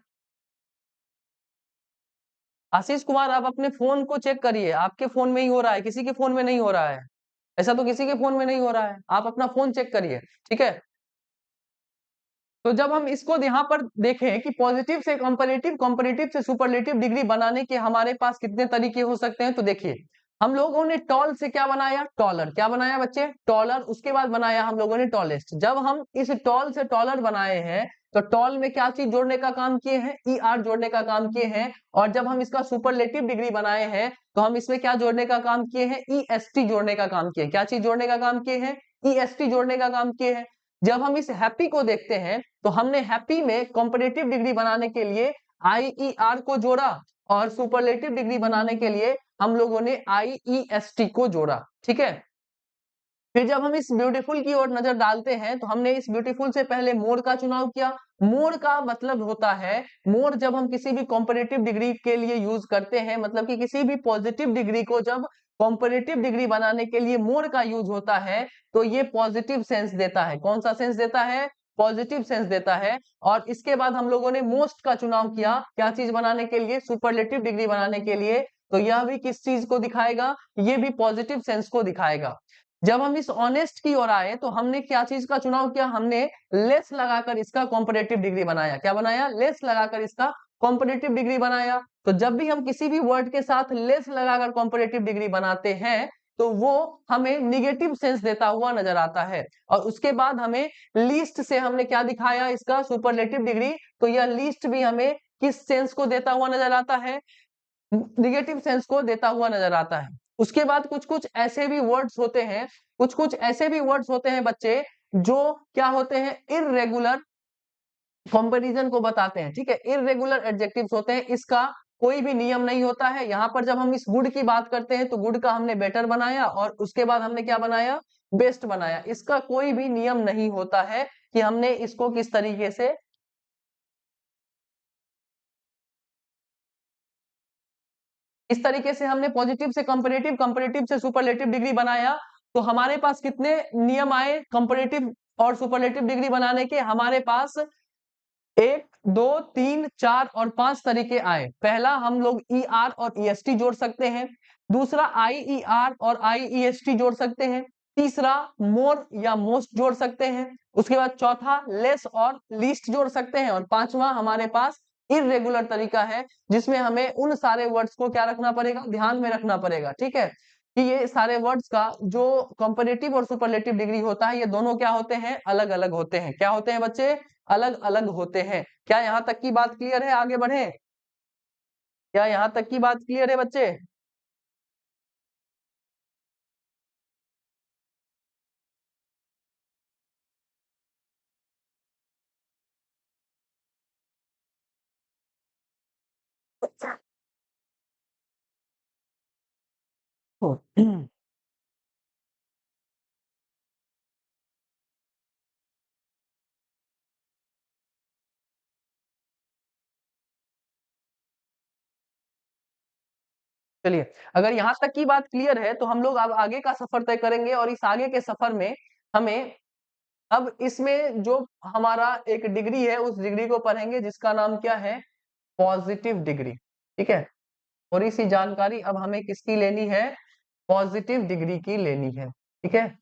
आशीष कुमार, आप अपने फोन को चेक करिए, आपके फोन में ही हो रहा है, किसी के फोन में नहीं हो रहा है। ऐसा तो किसी के फोन में नहीं हो रहा है, आप अपना फोन चेक करिए, ठीक है। तो जब हम इसको यहाँ पर देखें कि पॉजिटिव से कंपैरेटिव, कंपैरेटिव से सुपरलेटिव डिग्री बनाने के हमारे पास कितने तरीके हो सकते हैं, तो देखिए हम लोगों ने टॉल से क्या बनाया, टॉलर। क्या बनाया बच्चे, टॉलर। उसके बाद बनाया हम लोगों ने टॉलेस्ट। जब हम इस टॉल से टॉलर बनाए हैं तो टॉल में क्या चीज जोड़ने का काम किए हैं, ई आर जोड़ने का काम किए हैं। और जब हम इसका सुपरलेटिव डिग्री बनाए हैं तो हम इसमें क्या जोड़ने का काम किए हैं, ई एस टी जोड़ने का काम किए। क्या चीज जोड़ने का काम किए हैं, ई एस टी जोड़ने का काम किए हैं। जब हम इस हैप्पी को देखते हैं तो हमने हैप्पी में कंपैरेटिव डिग्री बनाने के लिए आईईआर को जोड़ा और सुपरलेटिव डिग्री बनाने के लिए हम लोगों ने आईईएसटी को जोड़ा, ठीक है। फिर जब हम इस ब्यूटीफुल की ओर नजर डालते हैं तो हमने इस ब्यूटीफुल से पहले मोर का चुनाव किया। मोर का मतलब होता है, मोर जब हम किसी भी कॉम्परेटिव डिग्री के लिए यूज करते हैं, मतलब कि किसी भी पॉजिटिव डिग्री को जब कॉम्परेटिव डिग्री बनाने के लिए मोर का यूज होता है तो ये पॉजिटिव सेंस देता है। कौन सा सेंस देता है, पॉजिटिव सेंस देता है। और इसके बाद हम लोगों ने मोस्ट का चुनाव किया, क्या चीज बनाने के लिए, सुपरलेटिव डिग्री बनाने के लिए। तो यह भी किस चीज को दिखाएगा, ये भी पॉजिटिव सेंस को दिखाएगा। जब हम इस ऑनेस्ट की ओर आए तो हमने क्या चीज का चुनाव किया, हमने लेस लगाकर इसका कॉम्परेटिव डिग्री बनाया। क्या बनाया, लेस लगाकर इसका कॉम्परेटिव डिग्री बनाया। तो जब भी हम किसी भी वर्ड के साथ लेस लगाकर कॉम्परेटिव डिग्री बनाते हैं तो वो हमें निगेटिव सेंस देता हुआ नजर आता है। और उसके बाद हमें लीस्ट से हमने क्या दिखाया, इसका सुपरलेटिव डिग्री। तो यह लीस्ट भी हमें किस सेंस को देता हुआ नजर आता है, निगेटिव सेंस को देता हुआ नजर आता है। उसके बाद कुछ कुछ ऐसे भी वर्ड्स होते हैं, कुछ कुछ ऐसे भी वर्ड्स होते हैं बच्चे जो क्या होते हैं, इररेगुलर कंपैरिजन को बताते हैं, ठीक है। इररेगुलर एडजेक्टिव्स होते हैं, इसका कोई भी नियम नहीं होता है। यहाँ पर जब हम इस गुड की बात करते हैं तो गुड का हमने बेटर बनाया और उसके बाद हमने क्या बनाया, बेस्ट बनाया। इसका कोई भी नियम नहीं होता है कि हमने इसको किस तरीके से, इस तरीके से हमने पॉजिटिव से कंपैरेटिव, कंपैरेटिव से सुपरलेटिव डिग्री बनाया। तो हमारे पास कितने नियम आए कंपैरेटिव और सुपरलेटिव डिग्री बनाने के, हमारे पास 1 2 3 4 और 5 तरीके आए। पहला, हम लोग ई आर और ई एस टी जोड़ सकते हैं। दूसरा, आई ई आर और आई ई एस टी जोड़ सकते हैं। तीसरा, मोर या मोस्ट जोड़ सकते हैं। उसके बाद चौथा, लेस और लीस्ट जोड़ सकते हैं। और पांचवा हमारे पास इररेगुलर तरीका है जिसमें हमें उन सारे वर्ड्स को क्या रखना पड़ेगा, ध्यान में रखना पड़ेगा, ठीक है। कि ये सारे वर्ड्स का जो कंपैरेटिव और सुपरलेटिव डिग्री होता है ये दोनों क्या होते हैं, अलग अलग होते हैं। क्या होते हैं बच्चे, अलग अलग होते हैं। क्या यहाँ तक की बात क्लियर है, आगे बढ़े, क्या यहाँ तक की बात क्लियर है बच्चे। चलिए, अगर यहाँ तक की बात क्लियर है तो हम लोग अब आगे का सफर तय करेंगे और इस आगे के सफर में हमें अब इसमें जो हमारा एक डिग्री है उस डिग्री को पढ़ेंगे जिसका नाम क्या है, पॉजिटिव डिग्री, ठीक है। थोड़ी सी जानकारी अब हमें किसकी लेनी है, पॉजिटिव डिग्री की लेनी है, ठीक है।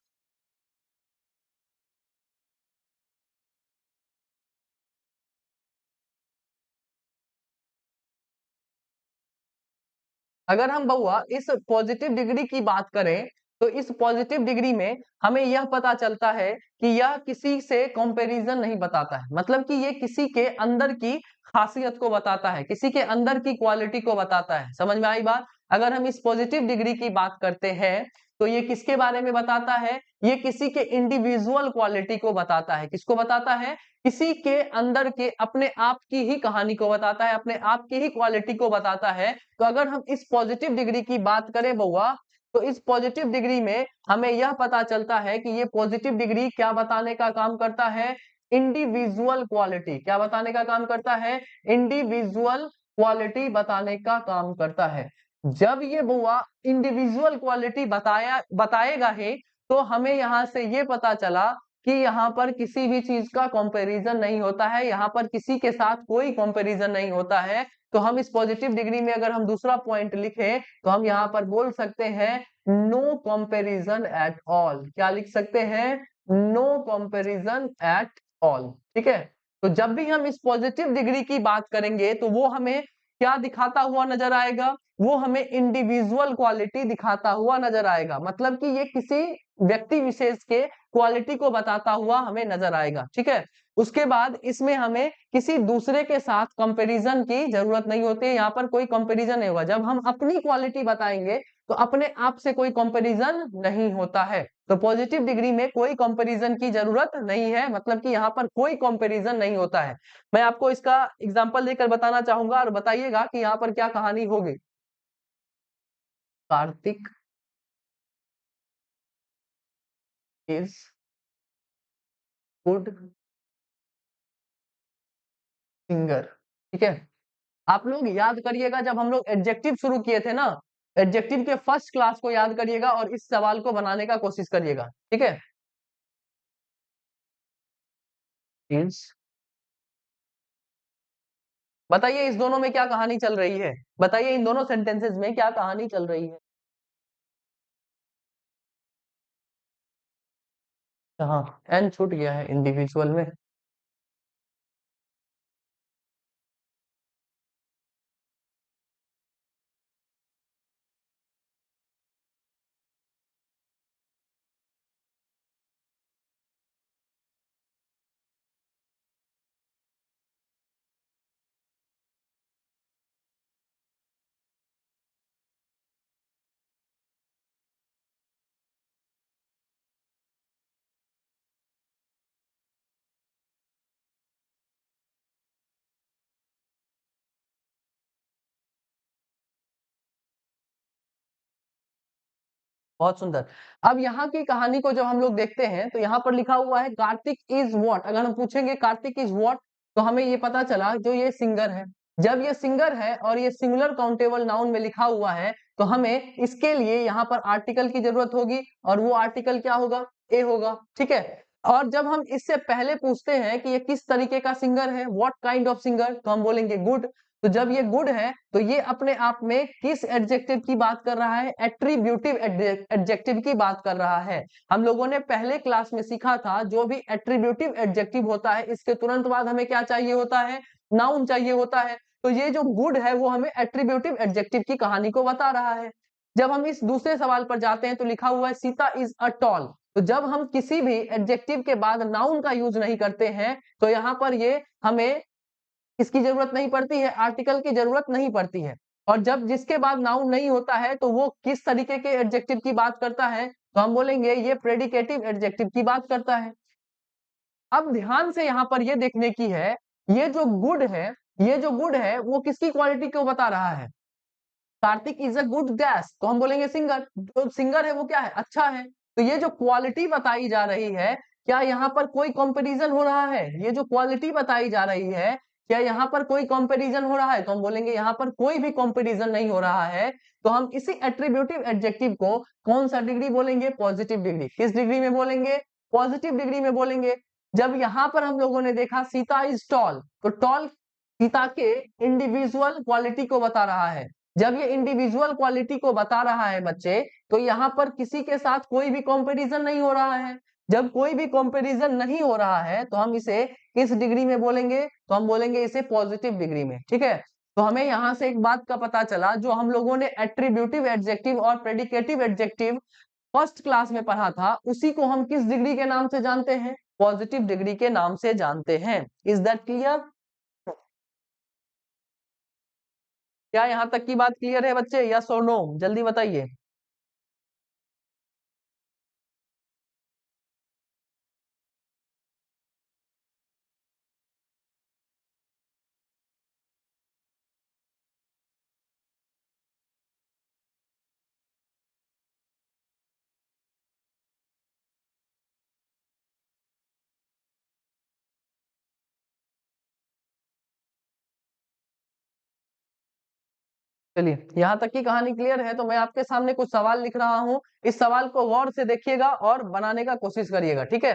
अगर हम बउआ इस पॉजिटिव डिग्री की बात करें तो इस पॉजिटिव डिग्री में हमें यह पता चलता है कि यह किसी से कंपैरिजन नहीं बताता है, मतलब कि ये किसी के अंदर की खासियत को बताता है, किसी के अंदर की क्वालिटी को बताता है। समझ में आई बात। अगर हम इस पॉजिटिव डिग्री की बात करते हैं तो ये किसके बारे में बताता है, ये किसी के इंडिविजुअल क्वालिटी को बताता है। किसको बताता है, किसी के अंदर के अपने आप की ही कहानी को बताता है, अपने आप की ही क्वालिटी को बताता है। तो अगर हम इस पॉजिटिव डिग्री की बात करें बउआ तो इस पॉजिटिव डिग्री में हमें यह पता चलता है कि ये पॉजिटिव डिग्री क्या बताने का काम करता है, इंडिविजुअल क्वालिटी। क्या बताने का काम करता है, इंडिविजुअल क्वालिटी बताने का काम करता है। जब ये बुआ इंडिविजुअल क्वालिटी बताएगा ही तो हमें यहां से ये पता चला कि यहाँ पर किसी भी चीज का कंपैरिजन नहीं होता है, यहाँ पर किसी के साथ कोई कंपैरिजन नहीं होता है। तो हम इस पॉजिटिव डिग्री में अगर हम दूसरा पॉइंट लिखें तो हम यहाँ पर बोल सकते हैं नो कंपैरिजन एट ऑल। क्या लिख सकते हैं? No comparison at all. ठीक है, तो जब भी हम इस पॉजिटिव डिग्री की बात करेंगे तो वो हमें क्या दिखाता हुआ नजर आएगा? वो हमें इंडिविजुअल क्वालिटी दिखाता हुआ नजर आएगा, मतलब कि ये किसी व्यक्ति विशेष के क्वालिटी को बताता हुआ हमें नजर आएगा। ठीक है, उसके बाद इसमें हमें किसी दूसरे के साथ कंपैरिजन की जरूरत नहीं होती है, यहाँ पर कोई कंपैरिजन नहीं होगा। जब हम अपनी क्वालिटी बताएंगे तो अपने आप से कोई कंपैरिजन नहीं होता है। तो पॉजिटिव डिग्री में कोई कंपैरिजन की जरूरत नहीं है, मतलब कि यहाँ पर कोई कंपैरिजन नहीं होता है। मैं आपको इसका एग्जांपल देकर बताना चाहूंगा और बताइएगा कि यहाँ पर क्या कहानी होगी। Kartik is good singer. ठीक है, आप लोग याद करिएगा जब हम लोग एडजेक्टिव शुरू किए थे ना, एडजेक्टिव के फर्स्ट क्लास को याद करिएगा और इस सवाल को बनाने का कोशिश करिएगा। ठीक है, इज, बताइए इस दोनों में क्या कहानी चल रही है? बताइए इन दोनों सेंटेंसेस में क्या कहानी चल रही है? हाँ, एन छूट गया है इंडिविजुअल में। बहुत सुंदर। अब यहाँ की कहानी को जब हम लोग देखते हैं तो यहाँ पर लिखा हुआ है कार्तिक इज व्हाट। अगर हम पूछेंगे कार्तिक इज व्हाट तो हमें ये पता चला जो ये सिंगर है। जब ये सिंगर है और ये सिंगुलर काउंटेबल नाउन में लिखा हुआ है तो हमें इसके लिए यहाँ पर आर्टिकल की जरूरत होगी और वो आर्टिकल क्या होगा? ए होगा। ठीक है, और जब हम इससे पहले पूछते हैं कि ये किस तरीके का सिंगर है, व्हाट काइंड ऑफ सिंगर, तो हम बोलेंगे गुड। तो जब ये गुड है तो ये अपने आप में किस एडजेक्टिव की बात कर रहा है? एट्रीब्यूटिव एडजेक्टिव की बात कर रहा है। हम लोगों ने पहले क्लास में सीखा था जो भी एट्रीब्यूटिव एडजेक्टिव होता है इसके तुरंत बाद हमें क्या चाहिए होता है? नाउन चाहिए होता है। तो ये जो गुड है वो हमें एट्रीब्यूटिव एडजेक्टिव की कहानी को बता रहा है। जब हम इस दूसरे सवाल पर जाते हैं तो लिखा हुआ है सीता इज अ टॉल। तो जब हम किसी भी एडजेक्टिव के बाद नाउन का यूज नहीं करते हैं तो यहाँ पर ये हमें इसकी जरूरत नहीं पड़ती है, आर्टिकल की जरूरत नहीं पड़ती है। और जब जिसके बाद नाउन नहीं होता है तो वो किस तरीके के एडजेक्टिव की बात करता है? तो हम बोलेंगे ये प्रेडिकेटिव एडजेक्टिव की बात करता है। अब ध्यान से यहाँ पर ये देखने की है, ये जो गुड है, ये जो गुड है वो किसकी क्वालिटी को बता रहा है? Kartik is a good dash, तो हम बोलेंगे सिंगर। जो सिंगर है वो क्या है? अच्छा है। तो ये जो क्वालिटी बताई जा रही है, क्या यहाँ पर कोई कंपैरिजन हो रहा है? ये जो क्वालिटी बताई जा रही है, क्या यहाँ पर कोई कंपैरिजन हो रहा है? तो हम बोलेंगे यहाँ पर कोई भी कंपैरिजन नहीं हो रहा है। तो हम इसी एट्रीब्यूटिव एडजेक्टिव को कौन सा डिग्री बोलेंगे? Positive degree. किस डिग्री में बोलेंगे? पॉजिटिव डिग्री में बोलेंगे। जब यहाँ पर हम लोगों ने देखा सीता इज टॉल, तो टॉल सीता के इंडिविजुअल क्वालिटी को बता रहा है। जब ये इंडिविजुअल क्वालिटी को बता रहा है बच्चे, तो यहाँ पर किसी के साथ कोई भी कंपैरिजन नहीं हो रहा है। जब कोई भी कंपैरिजन नहीं हो रहा है तो हम इसे किस डिग्री में बोलेंगे? तो हम बोलेंगे इसे पॉजिटिव डिग्री में। ठीक है, तो हमें यहाँ से एक बात का पता चला, जो हम लोगों ने एट्रीब्यूटिव एडजेक्टिव और प्रेडिकेटिव एडजेक्टिव फर्स्ट क्लास में पढ़ा था उसी को हम किस डिग्री के नाम से जानते हैं? पॉजिटिव डिग्री के नाम से जानते हैं। Is that clear? क्या यहाँ तक की बात क्लियर है बच्चे? यस और नो, जल्दी बताइए। चलिए, यहाँ तक की कहानी क्लियर है तो मैं आपके सामने कुछ सवाल लिख रहा हूँ। इस सवाल को गौर से देखिएगा और बनाने का कोशिश करिएगा। ठीक है,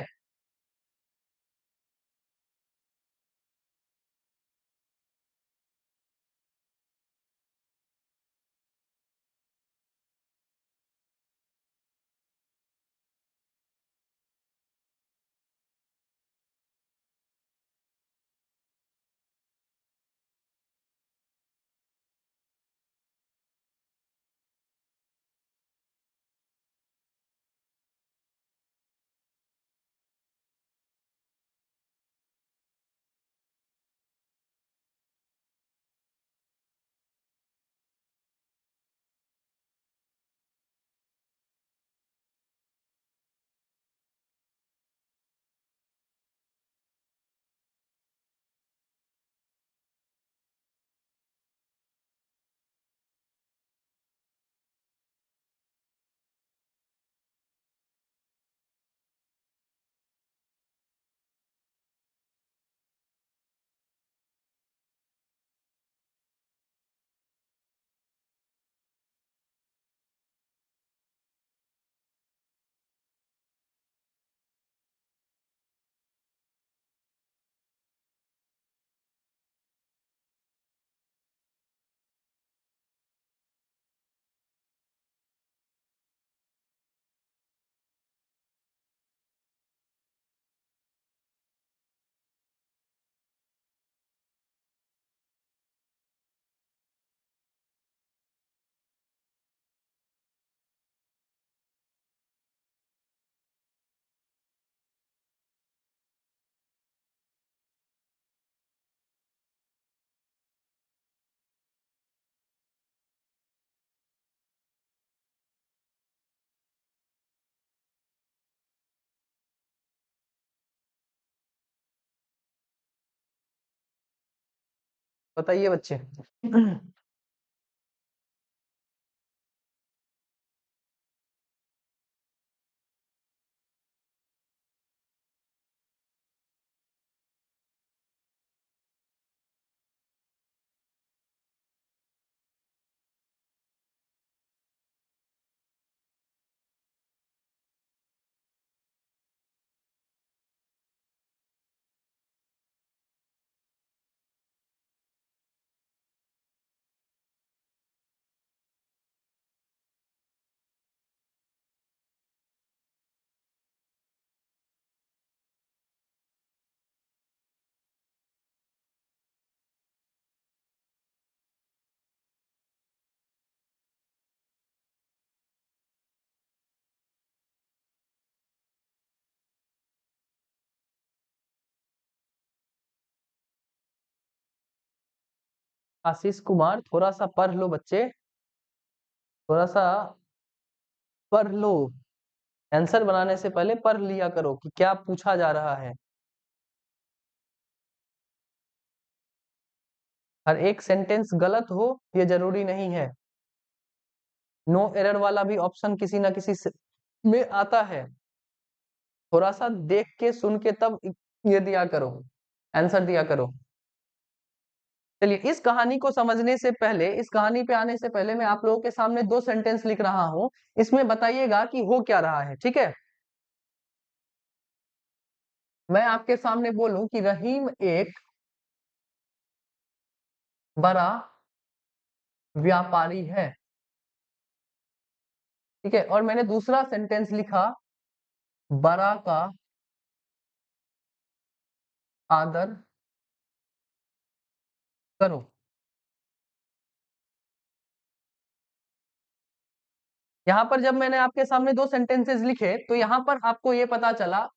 बताइए बच्चे। आशीष कुमार, थोड़ा सा पढ़ लो बच्चे, थोड़ा सा पढ़ लो। आंसर बनाने से पहले पढ़ लिया करो कि क्या पूछा जा रहा है। हर एक सेंटेंस गलत हो ये जरूरी नहीं है। नो एरर वाला भी ऑप्शन किसी ना किसी में आता है। थोड़ा सा देख के सुन के तब ये दिया करो, आंसर दिया करो। चलिए, इस कहानी को समझने से पहले, इस कहानी पे आने से पहले मैं आप लोगों के सामने दो सेंटेंस लिख रहा हूं, इसमें बताइएगा कि हो क्या रहा है, ठीक है। मैं आपके सामने बोलूं कि रहीम एक बड़ा व्यापारी है, ठीक है, और मैंने दूसरा सेंटेंस लिखा, बड़ा का आदर करो। यहां पर जब मैंने आपके सामने दो सेंटेंसेस लिखे तो यहां पर आपको ये पता चला।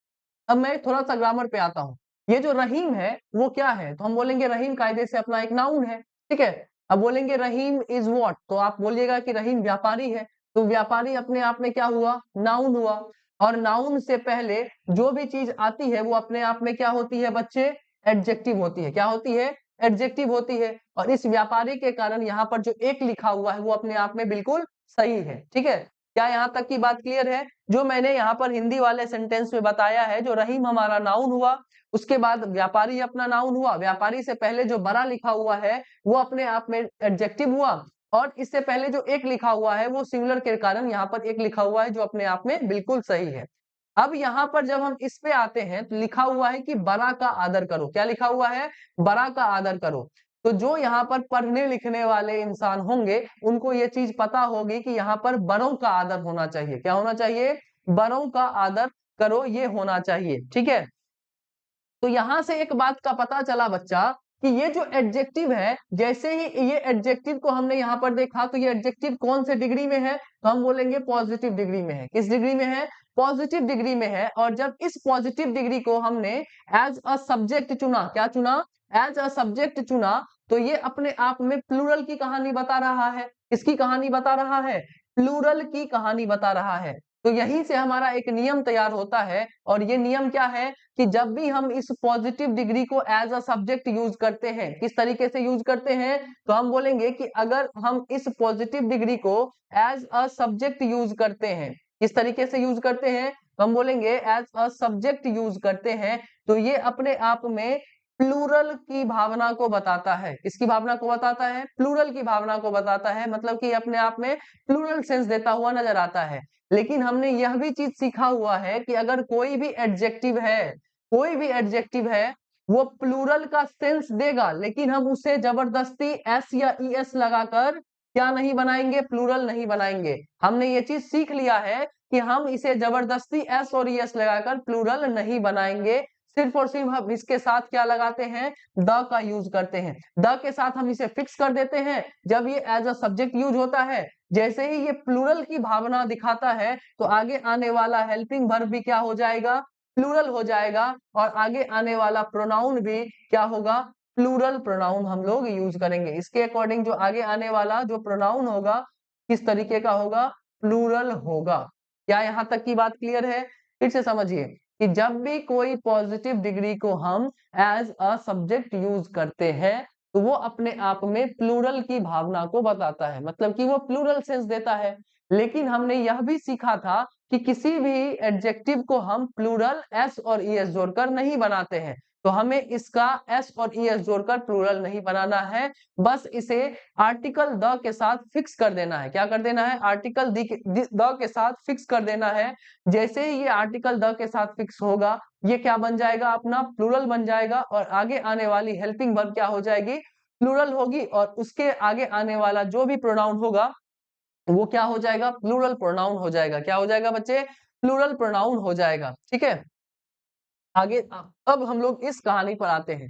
अब मैं थोड़ा सा ग्रामर पे आता हूँ। ये जो रहीम है वो क्या है, तो हम बोलेंगे रहीम कायदे से अपना एक नाउन है, ठीक है। अब बोलेंगे रहीम इज व्हाट, तो आप बोलिएगा कि रहीम व्यापारी है। तो व्यापारी अपने आप में क्या हुआ, नाउन हुआ। और नाउन से पहले जो भी चीज आती है वो अपने आप में क्या होती है बच्चे, एडजेक्टिव होती है। क्या होती है, एडजेक्टिव होती है। और इस व्यापारी के कारण यहाँ पर जो एक लिखा हुआ है वो अपने आप में बिल्कुल सही है, ठीक है। क्या यहाँ तक की बात क्लियर है। जो मैंने यहाँ पर हिंदी वाले सेंटेंस में बताया है, जो रहीम हमारा नाउन हुआ, उसके बाद व्यापारी अपना नाउन हुआ, व्यापारी से पहले जो बड़ा लिखा हुआ है वो अपने आप में एडजेक्टिव हुआ, और इससे पहले जो एक लिखा हुआ है वो सिंगुलर के कारण यहाँ पर एक लिखा हुआ है जो अपने आप में बिल्कुल सही है। अब यहाँ पर जब हम इस पे आते हैं तो लिखा हुआ है कि बड़ा का आदर करो। क्या लिखा हुआ है, बड़ा का आदर करो। तो जो यहाँ पर पढ़ने लिखने वाले इंसान होंगे उनको ये चीज पता होगी कि यहाँ पर बड़ों का आदर होना चाहिए। क्या होना चाहिए, बड़ों का आदर करो, ये होना चाहिए, ठीक है। तो यहां से एक बात का पता चला बच्चा कि ये जो एडजेक्टिव है, जैसे ही ये एडजेक्टिव को हमने यहाँ पर देखा तो ये एडजेक्टिव कौन से डिग्री में है, तो हम बोलेंगे पॉजिटिव डिग्री में है। किस डिग्री में है, पॉजिटिव डिग्री में है। और जब इस पॉजिटिव डिग्री को हमने एज अ सब्जेक्ट चुना, क्या चुना, एज अ सब्जेक्ट चुना, तो ये अपने आप में प्लूरल की कहानी बता रहा है। किसकी कहानी बता रहा है, प्लूरल की कहानी बता रहा है। तो यहीं से हमारा एक नियम तैयार होता है, और ये नियम क्या है कि जब भी हम इस पॉजिटिव डिग्री को एज अ सब्जेक्ट यूज करते हैं, किस तरीके से यूज करते हैं, तो हम बोलेंगे कि अगर हम इस पॉजिटिव डिग्री को एज अ सब्जेक्ट यूज करते हैं, किस तरीके से यूज करते हैं, तो हम बोलेंगे एज अ सब्जेक्ट यूज करते हैं, तो ये अपने आप में प्लूरल की भावना को बताता है। किसकी भावना को बताता है, प्लूरल की भावना को बताता है, मतलब कि अपने आप में प्लूरल सेंस देता हुआ नजर आता है। लेकिन हमने यह भी चीज सीखा हुआ है कि अगर कोई भी एडजेक्टिव है, कोई भी एडजेक्टिव है, वो प्लूरल का सेंस देगा, लेकिन हम उसे जबरदस्ती एस या ई एस लगाकर क्या नहीं बनाएंगे, प्लूरल नहीं बनाएंगे। हमने ये चीज सीख लिया है कि हम इसे जबरदस्ती एस और ई एस लगाकर प्लूरल नहीं बनाएंगे। सिर्फ और सिर्फ हम इसके साथ क्या लगाते हैं, द का यूज करते हैं। द के साथ हम इसे फिक्स कर देते हैं जब ये एज अ सब्जेक्ट यूज होता है। जैसे ही ये प्लूरल की भावना दिखाता है तो आगे आने वाला हेल्पिंग वर्ब भी क्या हो जाएगा, प्लूरल हो जाएगा, और आगे आने वाला प्रोनाउन भी क्या होगा, प्लूरल प्रोनाउन हम लोग यूज करेंगे। इसके अकॉर्डिंग जो आगे आने वाला जो प्रोनाउन होगा किस तरीके का होगा, प्लूरल होगा। क्या यहाँ तक की बात क्लियर है, फिर से समझिए कि जब भी कोई पॉजिटिव डिग्री को हम एज अ सब्जेक्ट यूज करते हैं तो वो अपने आप में प्लूरल की भावना को बताता है, मतलब कि वो प्लूरल सेंस देता है। लेकिन हमने यह भी सीखा था कि किसी भी एडजेक्टिव को हम प्लूरल एस और ईएस जोड़कर नहीं बनाते हैं, तो हमें इसका एस और ईएस जोड़कर प्लूरल नहीं बनाना है, बस इसे आर्टिकल द के साथ फिक्स कर देना है। क्या कर देना है? आर्टिकल द के साथ फिक्स कर देना है। जैसे ही ये आर्टिकल द के साथ फिक्स होगा, ये क्या बन जाएगा? अपना प्लूरल बन जाएगा, और आगे आने वाली हेल्पिंग वर्ब क्या हो जाएगी? प्लूरल होगी, और उसके आगे आने वाला जो भी प्रोनाउन होगा वो क्या हो जाएगा? प्लूरल प्रोनाउन हो जाएगा। क्या हो जाएगा बच्चे? प्लूरल प्रोनाउन हो जाएगा। ठीक है, आगे अब हम लोग इस कहानी पर आते हैं।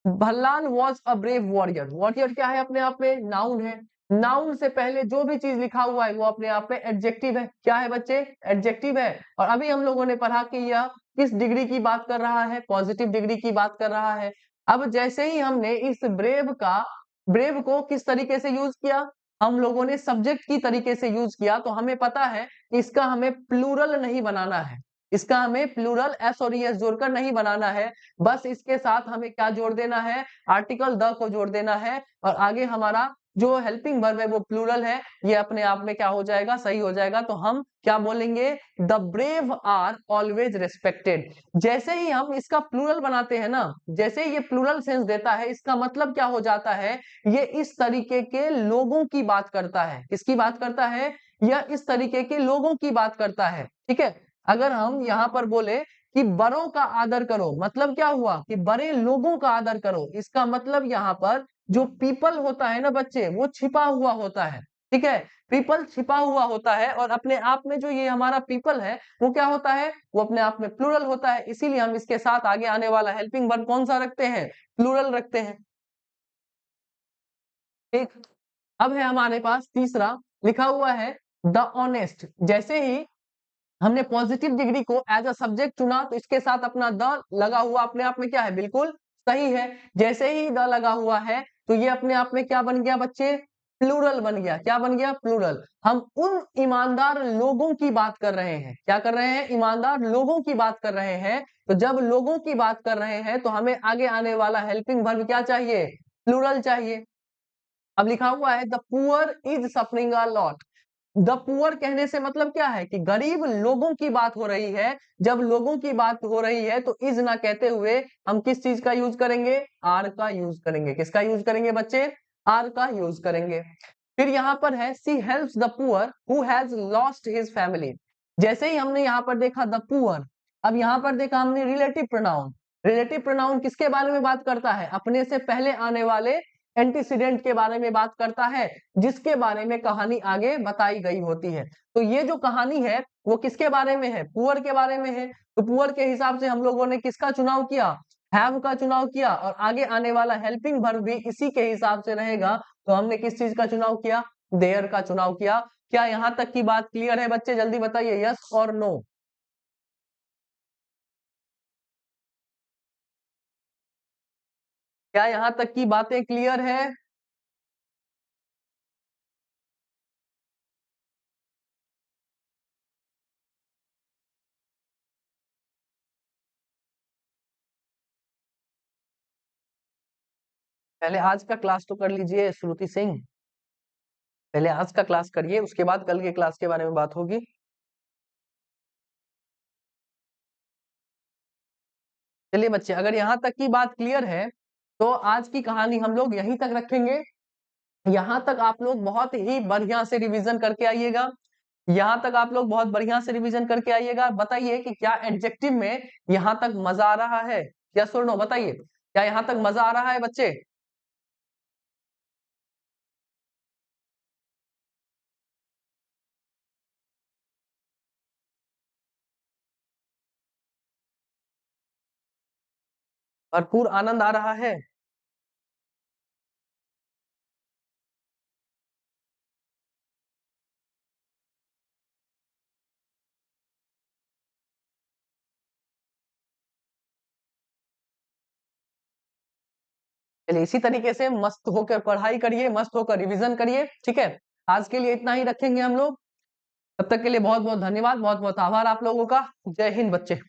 Bhallan was a brave warrior. Warrior क्या है? अपने आप में नाउन है। नाउन से पहले जो भी चीज लिखा हुआ है वो अपने आप में एडजेक्टिव है। क्या है बच्चे? एडजेक्टिव है। और अभी हम लोगों ने पढ़ा कि यह किस डिग्री की बात कर रहा है? पॉजिटिव डिग्री की बात कर रहा है। अब जैसे ही हमने इस ब्रेव को किस तरीके से यूज किया? हम लोगों ने सब्जेक्ट की तरीके से यूज किया, तो हमें पता है कि इसका हमें प्लूरल नहीं बनाना है। इसका हमें प्लूरल एस और ईएस जोड़कर नहीं बनाना है, बस इसके साथ हमें क्या जोड़ देना है? आर्टिकल द को जोड़ देना है, और आगे हमारा जो हेल्पिंग वर्ब है वो प्लूरल है, ये अपने आप में क्या हो जाएगा? सही हो जाएगा। तो हम क्या बोलेंगे? The brave are always respected. जैसे ही हम इसका प्लूरल बनाते हैं ना, जैसे ही ये प्लूरल सेंस देता है, इसका मतलब क्या हो जाता है? ये इस तरीके के लोगों की बात करता है। किसकी बात करता है? यह इस तरीके के लोगों की बात करता है। ठीक है, अगर हम यहाँ पर बोले कि बड़ों का आदर करो, मतलब क्या हुआ? कि बड़े लोगों का आदर करो। इसका मतलब यहाँ पर जो पीपल होता है ना बच्चे, वो छिपा हुआ होता है। ठीक है, पीपल छिपा हुआ होता है, और अपने आप में जो ये हमारा पीपल है वो क्या होता है? वो अपने आप में प्लूरल होता है। इसीलिए हम इसके साथ आगे आने वाला हेल्पिंग वर्ब कौन सा रखते हैं? प्लूरल रखते हैं। ठीक, अब है हमारे पास तीसरा, लिखा हुआ है द ऑनेस्ट। जैसे ही हमने पॉजिटिव डिग्री को एज अ सब्जेक्ट चुना, तो इसके साथ अपना द लगा हुआ अपने आप में क्या है? बिल्कुल सही है। जैसे ही द लगा हुआ है, तो ये अपने आप में क्या बन गया बच्चे? प्लूरल बन गया। क्या बन गया? प्लूरल। हम उन ईमानदार लोगों की बात कर रहे हैं। क्या कर रहे हैं? ईमानदार लोगों की बात कर रहे हैं। तो जब लोगों की बात कर रहे हैं, तो हमें आगे आने वाला हेल्पिंग वर्ब क्या चाहिए? प्लूरल चाहिए। अब लिखा हुआ है the poor is suffering a lot. The poor कहने से मतलब क्या है? कि गरीब लोगों की बात हो रही है। जब लोगों की बात हो रही है, तो इज ना कहते हुए हम किस चीज का यूज करेंगे? आर का यूज करेंगे। किसका यूज करेंगे बच्चे? आर का यूज करेंगे। फिर यहाँ पर है she helps the poor who has lost his family. जैसे ही हमने यहाँ पर देखा द पुअर, अब यहाँ पर देखा हमने रिलेटिव प्रोनाउन। रिलेटिव प्रोनाउन किसके बारे में बात करता है? अपने से पहले आने वाले एंटीसीडेंट के बारे में बात करता है, जिसके बारे में कहानी आगे बताई गई होती है। तो ये जो कहानी है वो किसके बारे में है? पुअर के बारे में है। तो पुअर के हिसाब से हम लोगों ने किसका चुनाव किया? हैव का चुनाव किया, और आगे आने वाला हेल्पिंग वर्ब भी इसी के हिसाब से रहेगा। तो हमने किस चीज का चुनाव किया? देयर का चुनाव किया। क्या यहाँ तक की बात क्लियर है बच्चे? जल्दी बताइए, यस और नो। क्या यहाँ तक की बातें क्लियर है? पहले आज का क्लास तो कर लीजिए श्रुति सिंह। पहले आज का क्लास करिए, उसके बाद कल के क्लास के बारे में बात होगी। चलिए बच्चे, अगर यहाँ तक की बात क्लियर है, तो आज की कहानी हम लोग यहीं तक रखेंगे। यहाँ तक आप लोग बहुत ही बढ़िया से रिवीजन करके आइएगा। यहाँ तक आप लोग बहुत बढ़िया से रिवीजन करके आइएगा। बताइए कि क्या एडजेक्टिव में यहाँ तक मजा आ रहा है? यस और नो बताइए, क्या यहाँ तक मजा आ रहा है बच्चे? भरपूर आनंद आ रहा है? चलिए, इसी तरीके से मस्त होकर पढ़ाई करिए, मस्त होकर रिवीजन करिए। ठीक है, आज के लिए इतना ही रखेंगे हम लोग। तब तक के लिए बहुत बहुत धन्यवाद, बहुत बहुत आभार आप लोगों का। जय हिंद बच्चे।